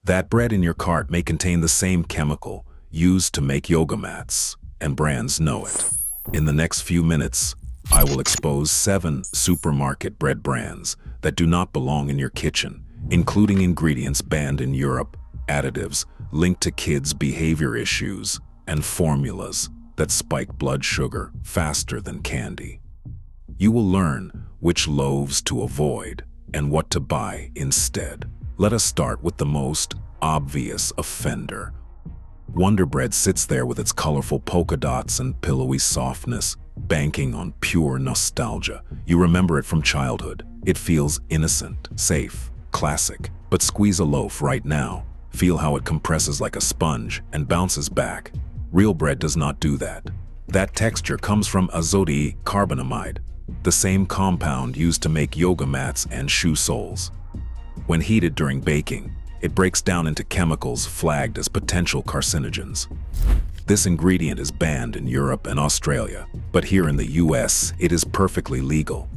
That bread in your cart may contain the same chemical used to make yoga mats, and brands know it. In the next few minutes, I will expose 7 supermarket bread brands that do not belong in your kitchen, including ingredients banned in Europe, additives linked to kids' behavior issues, and formulas that spike blood sugar faster than candy. You will learn which loaves to avoid and what to buy instead. Let us start with the most obvious offender. Wonder Bread sits there with its colorful polka dots and pillowy softness, banking on pure nostalgia. You remember it from childhood. It feels innocent, safe, classic. But squeeze a loaf right now. Feel how it compresses like a sponge and bounces back. Real bread does not do that. That texture comes from azote carbonamide, the same compound used to make yoga mats and shoe soles. When heated during baking, it breaks down into chemicals flagged as potential carcinogens. This ingredient is banned in Europe and Australia, but here in the US, it is perfectly legal.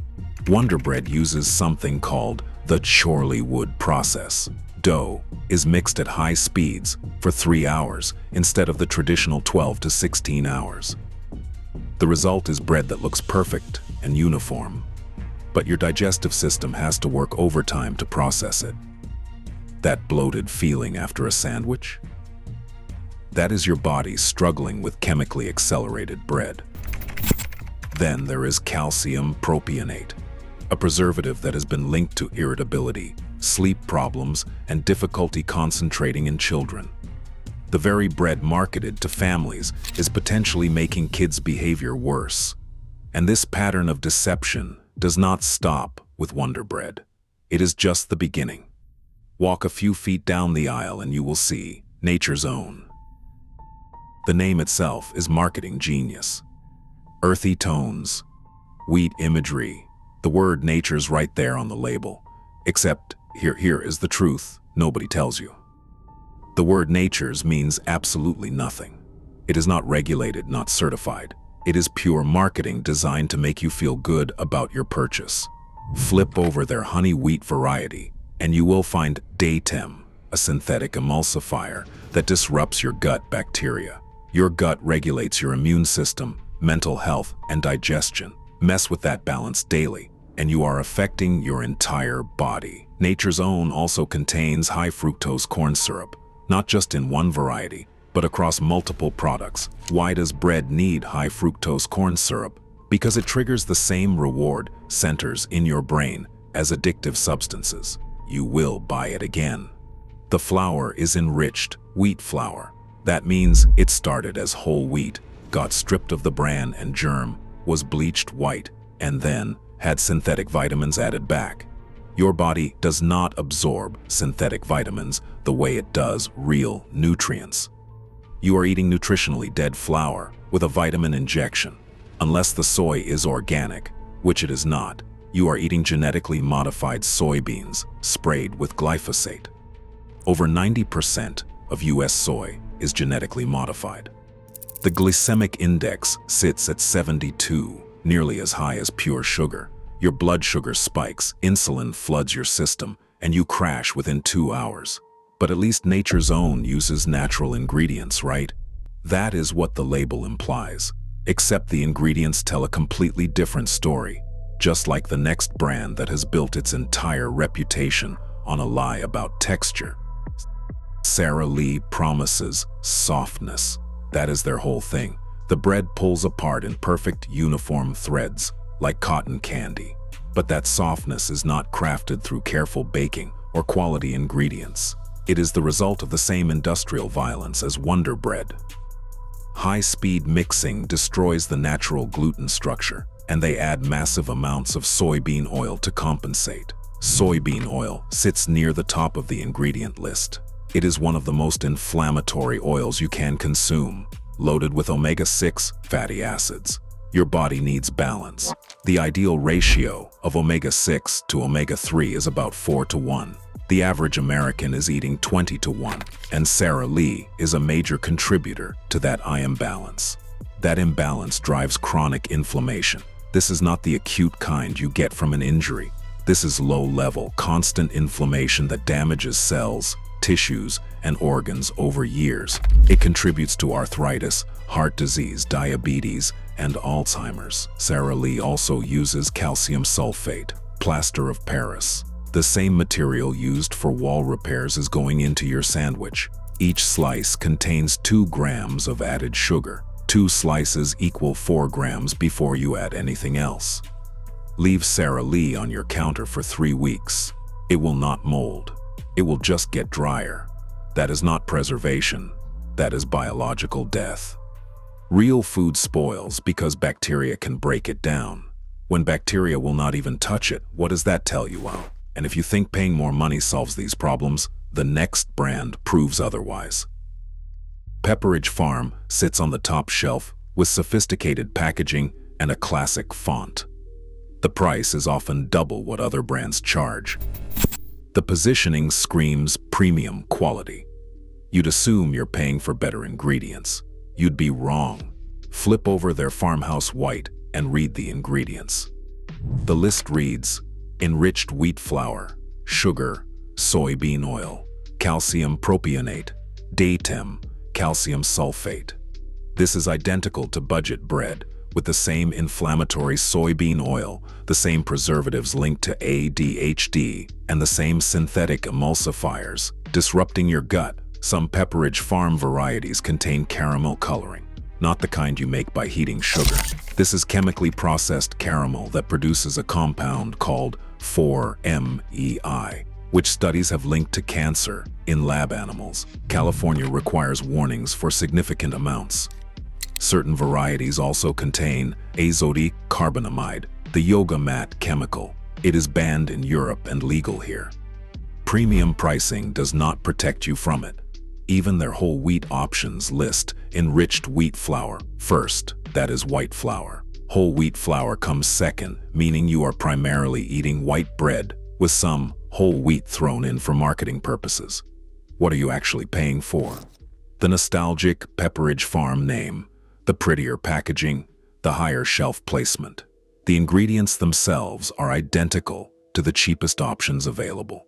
Wonder Bread uses something called the Chorleywood process. Dough is mixed at high speeds for 3 hours instead of the traditional 12 to 16 hours. The result is bread that looks perfect and uniform, but your digestive system has to work overtime to process it. That bloated feeling after a sandwich? That is your body struggling with chemically accelerated bread. Then there is calcium propionate, a preservative that has been linked to irritability, sleep problems, and difficulty concentrating in children. The very bread marketed to families is potentially making kids' behavior worse. And this pattern of deception does not stop with Wonder Bread. It is just the beginning. Walk a few feet down the aisle and you will see Nature's Own. The name itself is marketing genius. Earthy tones, wheat imagery, the word nature's right there on the label. Except, here is the truth nobody tells you. The word nature's means absolutely nothing. It is not regulated, not certified. It is pure marketing designed to make you feel good about your purchase. Flip over their honey wheat variety, and you will find defame, a synthetic emulsifier that disrupts your gut bacteria. Your gut regulates your immune system, mental health, and digestion. Mess with that balance daily, and you are affecting your entire body. Nature's Own also contains high fructose corn syrup, not just in one variety, but across multiple products. Why does bread need high fructose corn syrup? Because it triggers the same reward centers in your brain as addictive substances. You will buy it again. The flour is enriched wheat flour. That means it started as whole wheat, got stripped of the bran and germ, was bleached white, and then had synthetic vitamins added back. Your body does not absorb synthetic vitamins the way it does real nutrients. You are eating nutritionally dead flour with a vitamin injection. Unless the soy is organic, which it is not, you are eating genetically modified soybeans sprayed with glyphosate. Over 90% of US soy is genetically modified. The glycemic index sits at 72, nearly as high as pure sugar. Your blood sugar spikes, insulin floods your system, and you crash within 2 hours. But at least Nature's Own uses natural ingredients, right? That is what the label implies. Except the ingredients tell a completely different story, just like the next brand that has built its entire reputation on a lie about texture. Sara Lee promises softness. That is their whole thing. The bread pulls apart in perfect uniform threads, like cotton candy. But that softness is not crafted through careful baking or quality ingredients. It is the result of the same industrial violence as Wonder Bread. High-speed mixing destroys the natural gluten structure, and they add massive amounts of soybean oil to compensate. Soybean oil sits near the top of the ingredient list. It is one of the most inflammatory oils you can consume, loaded with omega-6 fatty acids. Your body needs balance. The ideal ratio of omega-6 to omega-3 is about 4 to 1. The average American is eating 20 to 1, and Sara Lee is a major contributor to that imbalance. That imbalance drives chronic inflammation. This is not the acute kind you get from an injury. This is low-level, constant inflammation that damages cells, tissues, and organs over years. It contributes to arthritis, heart disease, diabetes, and Alzheimer's. Sara Lee also uses calcium sulfate, plaster of Paris. The same material used for wall repairs is going into your sandwich. Each slice contains 2 grams of added sugar. 2 slices equal 4 grams before you add anything else. Leave Sara Lee on your counter for 3 weeks. It will not mold. It will just get drier. That is not preservation. That is biological death. Real food spoils because bacteria can break it down. When bacteria will not even touch it, what does that tell you? Well, and if you think paying more money solves these problems, the next brand proves otherwise. Pepperidge Farm sits on the top shelf with sophisticated packaging and a classic font. The price is often double what other brands charge. The positioning screams premium quality. You'd assume you're paying for better ingredients. You'd be wrong. Flip over their farmhouse white and read the ingredients. The list reads: enriched wheat flour, sugar, soybean oil, calcium propionate, defame, calcium sulfate. This is identical to budget bread, with the same inflammatory soybean oil, the same preservatives linked to ADHD, and the same synthetic emulsifiers, disrupting your gut. Some Pepperidge Farm varieties contain caramel coloring, not the kind you make by heating sugar. This is chemically processed caramel that produces a compound called 4-MEI, which studies have linked to cancer in lab animals. California requires warnings for significant amounts. Certain varieties also contain azotic carbonamide, the yoga mat chemical. It is banned in Europe and legal here. Premium pricing does not protect you from it. Even their whole wheat options list enriched wheat flour first, that is white flour. Whole wheat flour comes second, meaning you are primarily eating white bread with some whole wheat thrown in for marketing purposes. What are you actually paying for? The nostalgic Pepperidge Farm name, the prettier packaging, the higher shelf placement. The ingredients themselves are identical to the cheapest options available.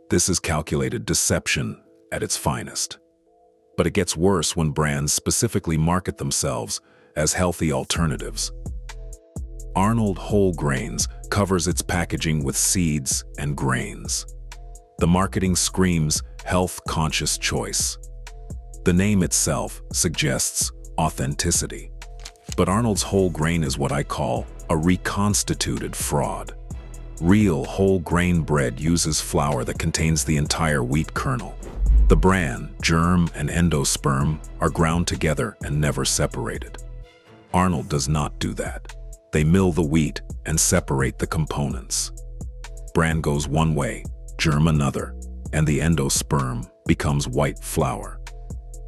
This is calculated deception at its finest. But it gets worse when brands specifically market themselves as healthy alternatives. Arnold Whole Grains covers its packaging with seeds and grains. The marketing screams health-conscious choice. The name itself suggests authenticity. But Arnold's whole grain is what I call a reconstituted fraud. Real whole grain bread uses flour that contains the entire wheat kernel. The bran, germ, and endosperm are ground together and never separated. Arnold does not do that. They mill the wheat and separate the components. Bran goes one way, germ another, and the endosperm becomes white flour.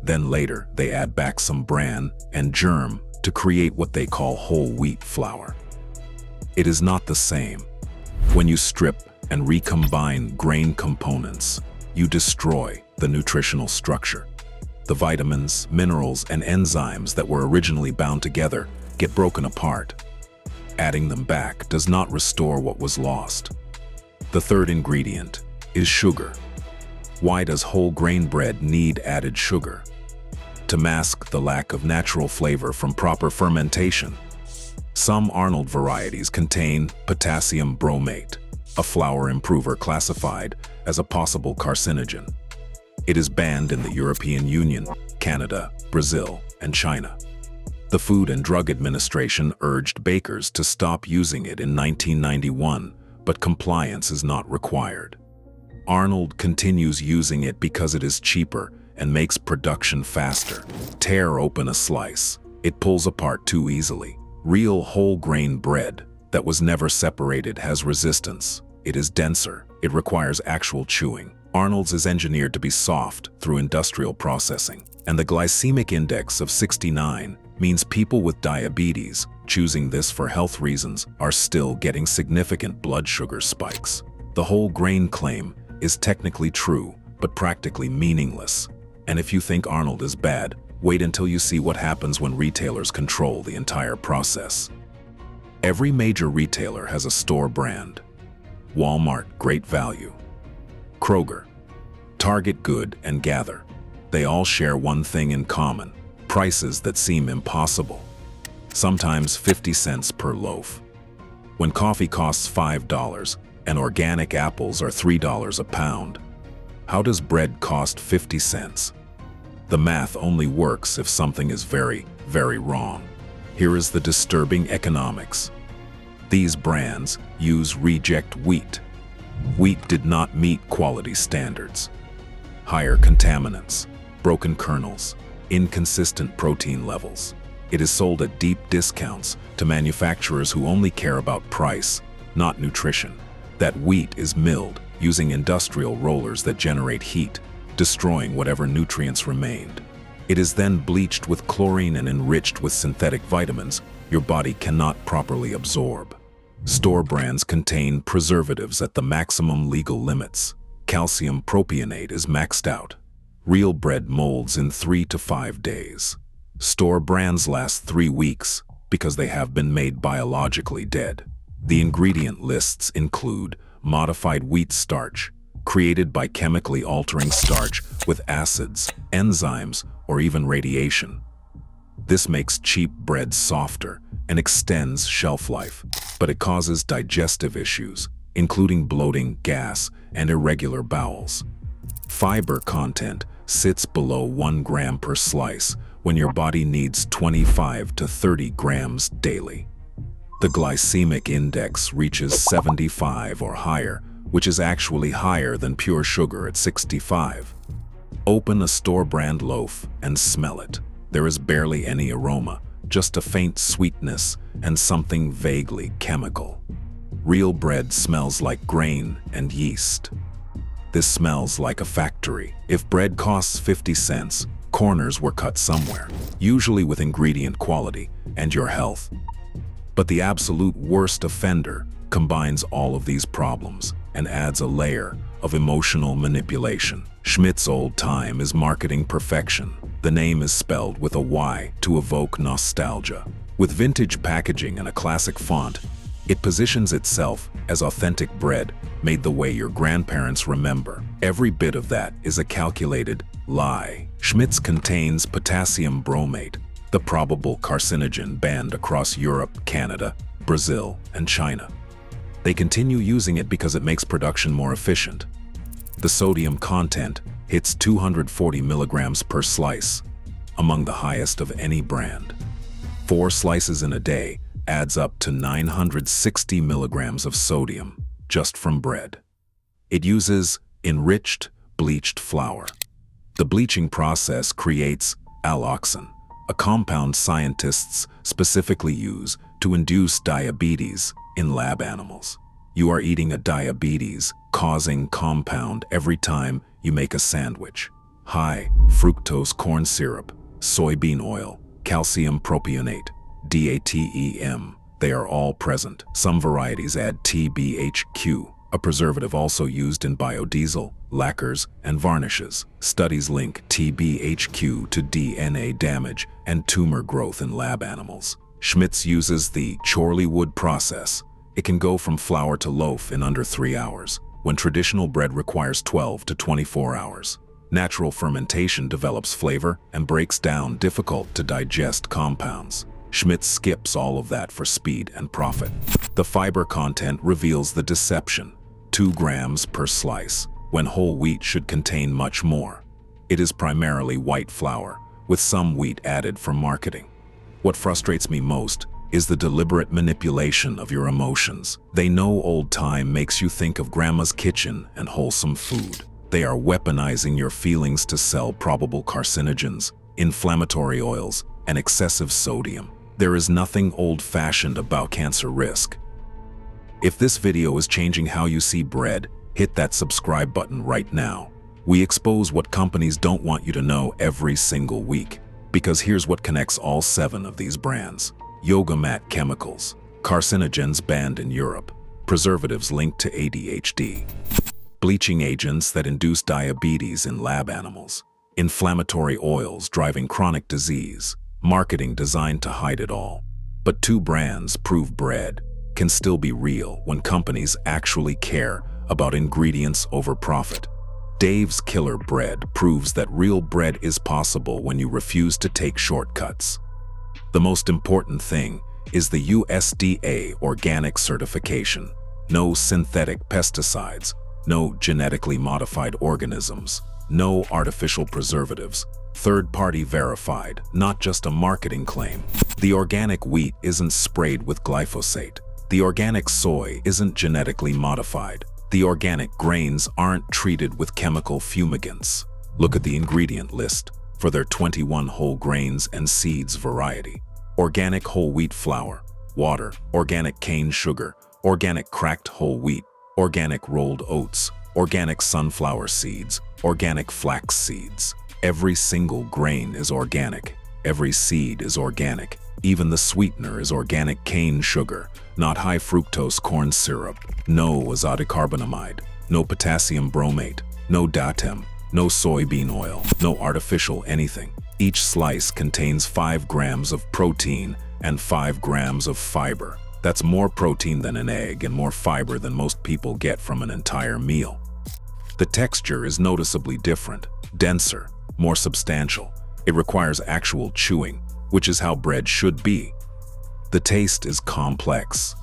Then later, they add back some bran and germ to create what they call whole wheat flour. It is not the same. When you strip and recombine grain components, you destroy the nutritional structure. The vitamins, minerals, and enzymes that were originally bound together get broken apart. Adding them back does not restore what was lost. The third ingredient is sugar. Why does whole grain bread need added sugar? To mask the lack of natural flavor from proper fermentation. Some Arnold varieties contain potassium bromate, a flour improver classified as a possible carcinogen. It is banned in the European Union, Canada, Brazil, and China. The Food and Drug Administration urged bakers to stop using it in 1991, but compliance is not required. Arnold continues using it because it is cheaper and makes production faster. Tear open a slice. It pulls apart too easily. Real whole grain bread that was never separated has resistance. It is denser. It requires actual chewing. Arnold's is engineered to be soft through industrial processing, and the glycemic index of 69 means people with diabetes choosing this for health reasons are still getting significant blood sugar spikes. The whole grain claim is technically true, but practically meaningless. And if you think Arnold is bad, wait until you see what happens when retailers control the entire process. Every major retailer has a store brand. Walmart, great value. Kroger, Target good and gather. They all share one thing in common: prices that seem impossible. Sometimes 50 cents per loaf. When coffee costs $5 and organic apples are $3 a pound, how does bread cost 50 cents? The math only works if something is very, very wrong. Here is the disturbing economics. These brands use reject wheat. Wheat did not meet quality standards. Higher contaminants, broken kernels, inconsistent protein levels. It is sold at deep discounts to manufacturers who only care about price, not nutrition. That wheat is milled using industrial rollers that generate heat, destroying whatever nutrients remained. It is then bleached with chlorine and enriched with synthetic vitamins your body cannot properly absorb. Store brands contain preservatives at the maximum legal limits. Calcium propionate is maxed out. Real bread molds in 3 to 5 days. Store brands last 3 weeks because they have been made biologically dead. The ingredient lists include modified wheat starch, created by chemically altering starch with acids, enzymes, or even radiation. This makes cheap bread softer and extends shelf life, but it causes digestive issues, including bloating, gas, and irregular bowels. Fiber content sits below 1 gram per slice when your body needs 25 to 30 grams daily. The glycemic index reaches 75 or higher, which is actually higher than pure sugar at 65. Open a store brand loaf and smell it. There is barely any aroma, just a faint sweetness and something vaguely chemical. Real bread smells like grain and yeast. This smells like a factory. If bread costs 50 cents, corners were cut somewhere, usually with ingredient quality and your health. But the absolute worst offender combines all of these problems and adds a layer of emotional manipulation. Schmidt's Old Time is marketing perfection. The name is spelled with a Y to evoke nostalgia. With vintage packaging and a classic font, it positions itself as authentic bread made the way your grandparents remember. Every bit of that is a calculated lie. Schmidt's contains potassium bromate, the probable carcinogen banned across Europe, Canada, Brazil, and China. They continue using it because it makes production more efficient. The sodium content hits 240 milligrams per slice, among the highest of any brand. 4 slices in a day adds up to 960 milligrams of sodium just from bread. It uses enriched, bleached flour. The bleaching process creates alloxan, a compound scientists specifically use to induce diabetes in lab animals. You are eating a diabetes-causing compound every time you make a sandwich. High fructose corn syrup, soybean oil, calcium propionate, DATEM, they are all present. Some varieties add TBHQ, a preservative also used in biodiesel, lacquers, and varnishes. Studies link TBHQ to DNA damage and tumor growth in lab animals. Schmidt's uses the Chorleywood process. It can go from flour to loaf in under 3 hours, when traditional bread requires 12 to 24 hours. Natural fermentation develops flavor and breaks down difficult-to-digest compounds. Schmidt's skips all of that for speed and profit. The fiber content reveals the deception: 2 grams per slice, when whole wheat should contain much more. It is primarily white flour, with some wheat added for marketing. What frustrates me most is the deliberate manipulation of your emotions. They know Old Time makes you think of grandma's kitchen and wholesome food. They are weaponizing your feelings to sell probable carcinogens, inflammatory oils, and excessive sodium. There is nothing old-fashioned about cancer risk. If this video is changing how you see bread, hit that subscribe button right now. We expose what companies don't want you to know every single week. Because here's what connects all 7 of these brands. Yoga mat chemicals, carcinogens banned in Europe, preservatives linked to ADHD, bleaching agents that induce diabetes in lab animals, inflammatory oils driving chronic disease, marketing designed to hide it all. But 2 brands prove bread can still be real when companies actually care about ingredients over profit. Dave's Killer Bread proves that real bread is possible when you refuse to take shortcuts. The most important thing is the USDA organic certification. No synthetic pesticides, no genetically modified organisms, no artificial preservatives. Third-party verified, not just a marketing claim. The organic wheat isn't sprayed with glyphosate. The organic soy isn't genetically modified. The organic grains aren't treated with chemical fumigants. Look at the ingredient list for their 21 whole grains and seeds variety. Organic whole wheat flour, water, organic cane sugar, organic cracked whole wheat, organic rolled oats, organic sunflower seeds, organic flax seeds. Every single grain is organic. Every seed is organic. Even the sweetener is organic cane sugar, not high fructose corn syrup. No azotocarbonamide, no potassium bromate, no defame, no soybean oil, no artificial anything. Each slice contains 5 grams of protein and 5 grams of fiber. That's more protein than an egg and more fiber than most people get from an entire meal. The texture is noticeably different, denser, more substantial. It requires actual chewing, which is how bread should be. The taste is complex.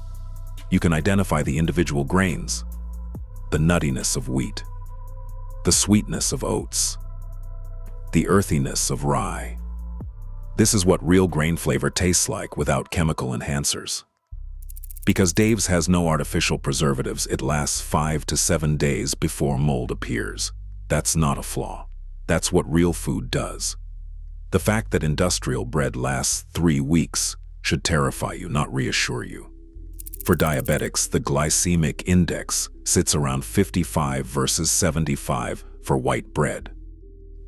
You can identify the individual grains, the nuttiness of wheat, the sweetness of oats, the earthiness of rye. This is what real grain flavor tastes like without chemical enhancers. Because Dave's has no artificial preservatives, it lasts 5 to 7 days before mold appears. That's not a flaw. That's what real food does. The fact that industrial bread lasts 3 weeks should terrify you, not reassure you. For diabetics, the glycemic index sits around 55 versus 75 for white bread.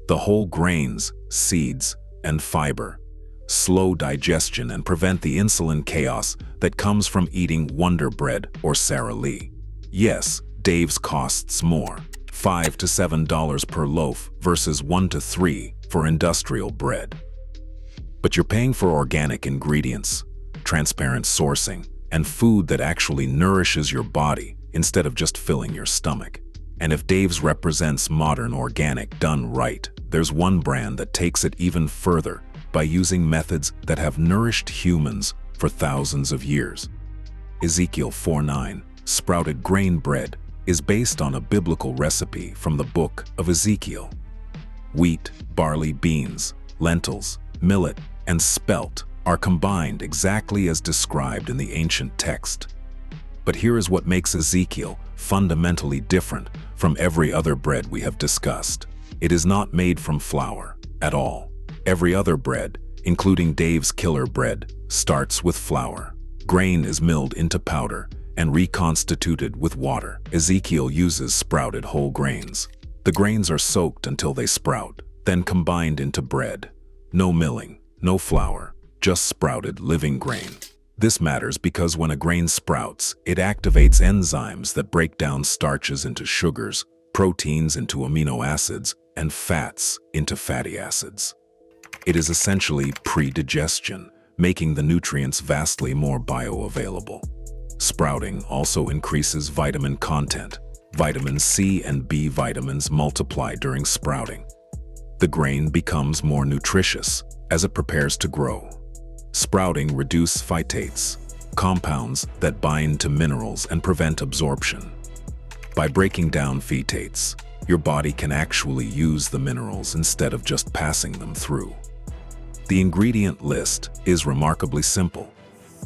The whole grains, seeds, and fiber slow digestion and prevent the insulin chaos that comes from eating Wonder Bread or Sara Lee. Yes, Dave's costs more, $5 to $7 per loaf versus $1 to $3 for industrial bread. But you're paying for organic ingredients, transparent sourcing, and food that actually nourishes your body instead of just filling your stomach. And if Dave's represents modern organic done right, there's one brand that takes it even further by using methods that have nourished humans for thousands of years. Ezekiel 4:9, sprouted grain bread, is based on a biblical recipe from the book of Ezekiel. Wheat, barley, beans, lentils, millet, and spelt are combined exactly as described in the ancient text. But here is what makes Ezekiel fundamentally different from every other bread we have discussed. It is not made from flour at all. Every other bread, including Dave's Killer Bread, starts with flour. Grain is milled into powder and reconstituted with water. Ezekiel uses sprouted whole grains. The grains are soaked until they sprout, then combined into bread. No milling, no flour, just sprouted living grain. This matters because when a grain sprouts, it activates enzymes that break down starches into sugars, proteins into amino acids, and fats into fatty acids. It is essentially pre-digestion, making the nutrients vastly more bioavailable. Sprouting also increases vitamin content. Vitamin C and B vitamins multiply during sprouting. The grain becomes more nutritious as it prepares to grow. Sprouting reduces phytates, compounds that bind to minerals and prevent absorption. By breaking down phytates, your body can actually use the minerals instead of just passing them through. The ingredient list is remarkably simple.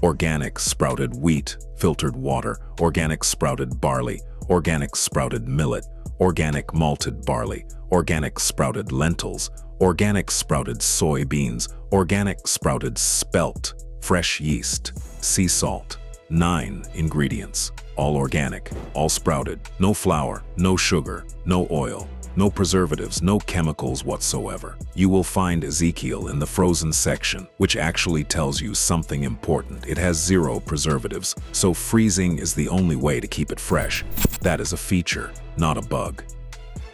Organic sprouted wheat, filtered water, organic sprouted barley, organic sprouted millet, organic malted barley, organic sprouted lentils, organic sprouted soybeans, organic sprouted spelt, fresh yeast, sea salt. 9 ingredients, all organic, all sprouted, no flour, no sugar, no oil, no preservatives, no chemicals whatsoever. You will find Ezekiel in the frozen section, which actually tells you something important. It has 0 preservatives, so freezing is the only way to keep it fresh. That is a feature, not a bug.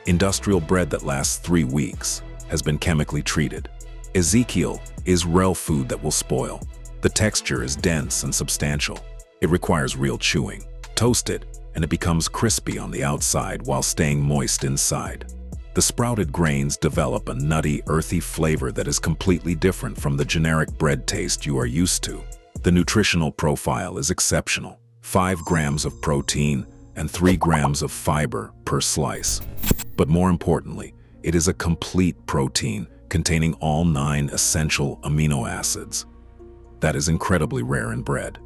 Industrial bread that lasts 3 weeks has been chemically treated. Ezekiel is real food that will spoil. The texture is dense and substantial. It requires real chewing. Toast it, and it becomes crispy on the outside while staying moist inside. The sprouted grains develop a nutty, earthy flavor that is completely different from the generic bread taste you are used to. The nutritional profile is exceptional. 5 grams of protein and 3 grams of fiber per slice. But more importantly, it is a complete protein containing all 9 essential amino acids. That is incredibly rare in bread.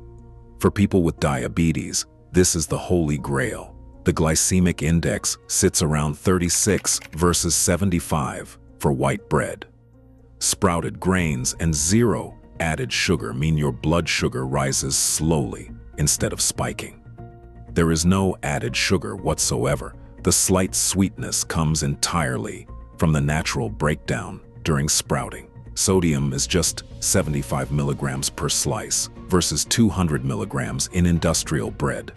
For people with diabetes, this is the holy grail. The glycemic index sits around 36 versus 75 for white bread. Sprouted grains and 0 added sugar mean your blood sugar rises slowly instead of spiking. There is no added sugar whatsoever. The slight sweetness comes entirely from the natural breakdown during sprouting. Sodium is just 75 milligrams per slice versus 200 milligrams in industrial bread.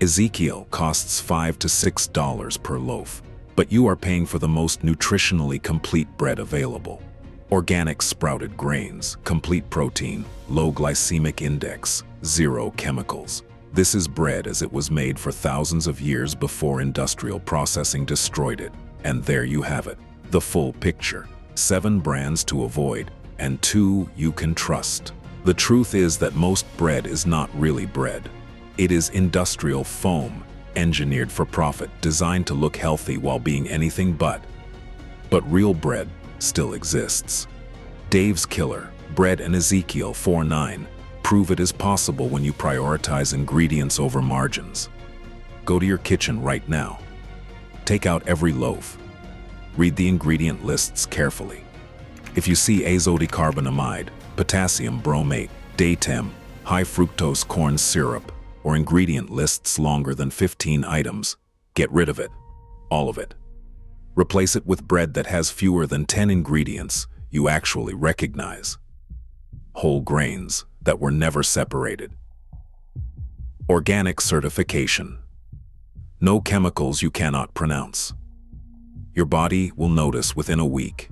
Ezekiel costs $5 to $6 per loaf, but you are paying for the most nutritionally complete bread available. Organic sprouted grains, complete protein, low glycemic index, 0 chemicals. This is bread as it was made for thousands of years before industrial processing destroyed it. And there you have it, the full picture. 7 brands to avoid, and 2 you can trust. The truth is that most bread is not really bread. It is industrial foam, engineered for profit, designed to look healthy while being anything but. But real bread still exists. Dave's Killer, Bread and Ezekiel 4:9 prove it is possible when you prioritize ingredients over margins. Go to your kitchen right now. Take out every loaf. Read the ingredient lists carefully. If you see azodicarbonamide, potassium bromate, defame, high fructose corn syrup, or ingredient lists longer than 15 items, get rid of it. All of it. Replace it with bread that has fewer than 10 ingredients you actually recognize. Whole grains that were never separated. Organic certification. No chemicals you cannot pronounce. Your body will notice within a week.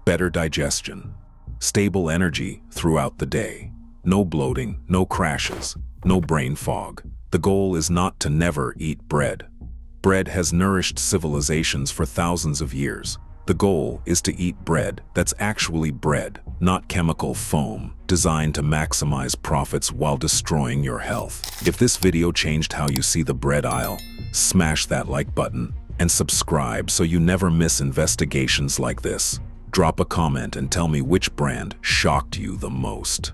Better digestion. Stable energy throughout the day. No bloating, no crashes, no brain fog. The goal is not to never eat bread. Bread has nourished civilizations for thousands of years. The goal is to eat bread that's actually bread, not chemical foam, designed to maximize profits while destroying your health. If this video changed how you see the bread aisle, smash that like button and subscribe so you never miss investigations like this. Drop a comment and tell me which brand shocked you the most.